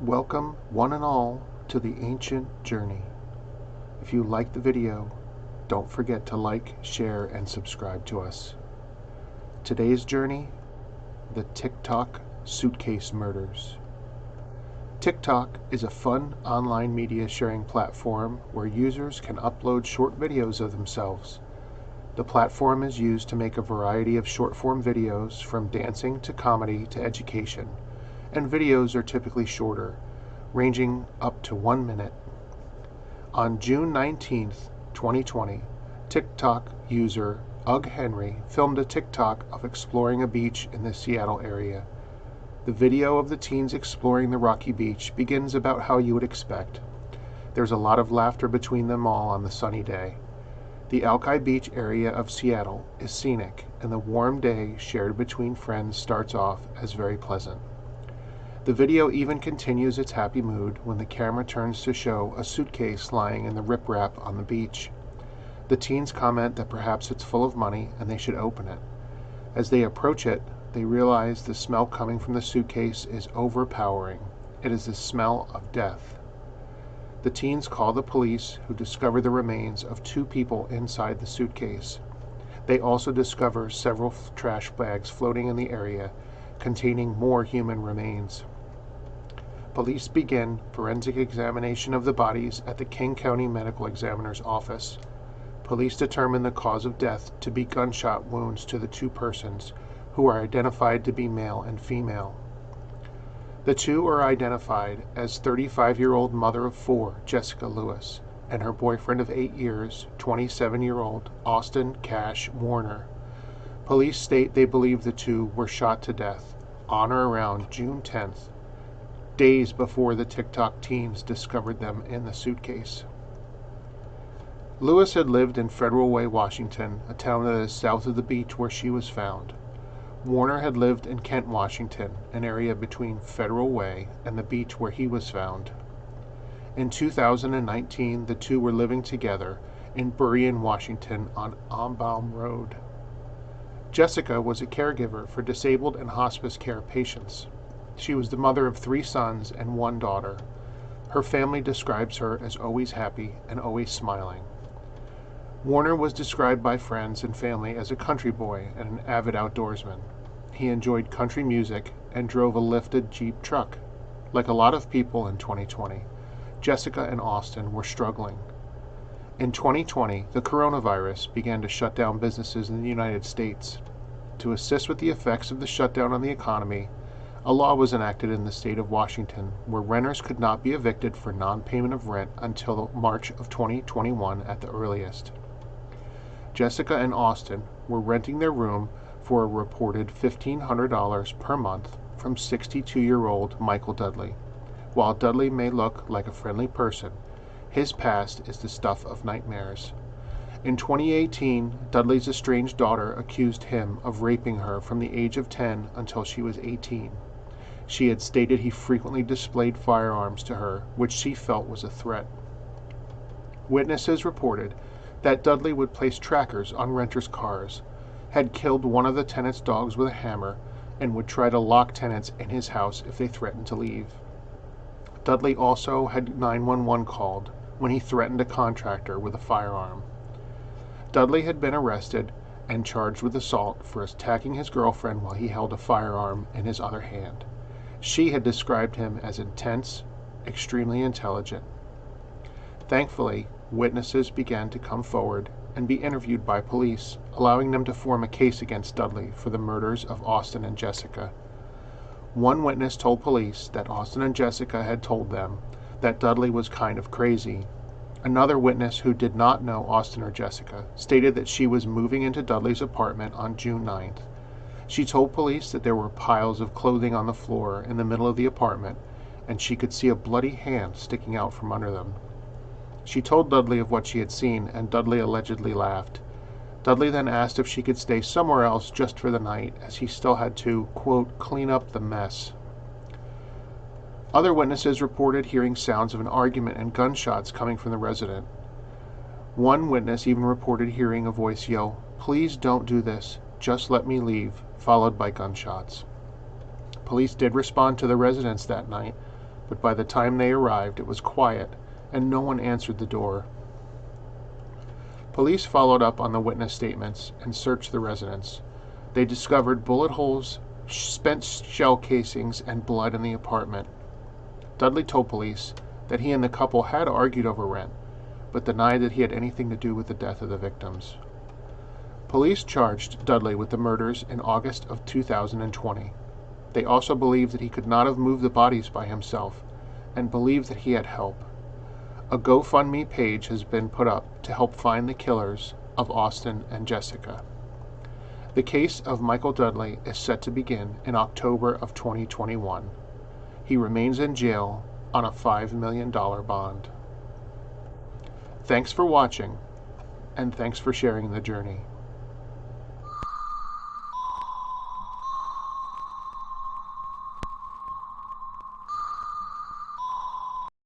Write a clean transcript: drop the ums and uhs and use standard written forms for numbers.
Welcome, one and all, to the ancient journey. If you liked the video, don't forget to like, share, and subscribe to us. Today's journey, the Tik Tok Suitcase Murders. TikTok is a fun online media sharing platform where users can upload short videos of themselves. The platform is used to make a variety of short-form videos, from dancing to comedy to education, and videos are typically shorter, ranging up to 1 minute. On June 19th, 2020, TikTok user Ugg Henry filmed a TikTok of exploring a beach in the Seattle area. The video of the teens exploring the rocky beach begins about how you would expect. There's a lot of laughter between them all on the sunny day. The Alki Beach area of Seattle is scenic, and the warm day shared between friends starts off as very pleasant. The video even continues its happy mood when the camera turns to show a suitcase lying in the riprap on the beach. The teens comment that perhaps it's full of money and they should open it. As they approach it, they realize the smell coming from the suitcase is overpowering. It is the smell of death. The teens call the police, who discover the remains of 2 people inside the suitcase. They also discover several trash bags floating in the area, containing more human remains. Police begin forensic examination of the bodies at the King County Medical Examiner's office. Police determine the cause of death to be gunshot wounds to the 2 persons, who are identified to be male and female. The 2 are identified as 35-year-old mother of 4, Jessica Lewis, and her boyfriend of 8 years, 27-year-old Austin Cash Warner. Police state they believe the 2 were shot to death on or around June 10th, days before the TikTok teens discovered them in the suitcase. Lewis had lived in Federal Way, Washington, a town that is south of the beach where she was found. Warner had lived in Kent, Washington, an area between Federal Way and the beach where he was found. In 2019, the 2 were living together in Burien, Washington on Ombaum Road. Jessica was a caregiver for disabled and hospice care patients. She was the mother of 3 sons and 1 daughter. Her family describes her as always happy and always smiling. Warner was described by friends and family as a country boy and an avid outdoorsman. He enjoyed country music and drove a lifted Jeep truck. Like a lot of people in 2020, Jessica and Austin were struggling. In 2020, the coronavirus began to shut down businesses in the United States. To assist with the effects of the shutdown on the economy, a law was enacted in the state of Washington where renters could not be evicted for non-payment of rent until March of 2021 at the earliest. Jessica and Austin were renting their room for a reported $1,500 per month from 62-year-old Michael Dudley. While Dudley may look like a friendly person, his past is the stuff of nightmares. In 2018, Dudley's estranged daughter accused him of raping her from the age of 10 until she was 18. She had stated he frequently displayed firearms to her, which she felt was a threat. Witnesses reported that Dudley would place trackers on renters' cars, had killed one of the tenants' dogs with a hammer, and would try to lock tenants in his house if they threatened to leave. Dudley also had 911 called when he threatened a contractor with a firearm. Dudley had been arrested and charged with assault for attacking his girlfriend while he held a firearm in his other hand. She had described him as intense, extremely intelligent. Thankfully, witnesses began to come forward and be interviewed by police, allowing them to form a case against Dudley for the murders of Austin and Jessica. One witness told police that Austin and Jessica had told them that Dudley was kind of crazy. Another witness, who did not know Austin or Jessica, stated that she was moving into Dudley's apartment on June 9th. She told police that there were piles of clothing on the floor in the middle of the apartment, and she could see a bloody hand sticking out from under them. She told Dudley of what she had seen, and Dudley allegedly laughed. Dudley then asked if she could stay somewhere else just for the night, as he still had to, quote, clean up the mess. Other witnesses reported hearing sounds of an argument and gunshots coming from the resident. One witness even reported hearing a voice yell, "Please don't do this, just let me leave," followed by gunshots. Police did respond to the residence that night, but by the time they arrived it was quiet and no one answered the door. Police followed up on the witness statements and searched the residence. They discovered bullet holes, spent shell casings, and blood in the apartment. Dudley told police that he and the couple had argued over rent, but denied that he had anything to do with the death of the victims. Police charged Dudley with the murders in August of 2020. They also believed that he could not have moved the bodies by himself, and believed that he had help. A GoFundMe page has been put up to help find the killers of Austin and Jessica. The case of Michael Dudley is set to begin in October of 2021. He remains in jail on a $5 million bond. Thanks for watching, and thanks for sharing the journey.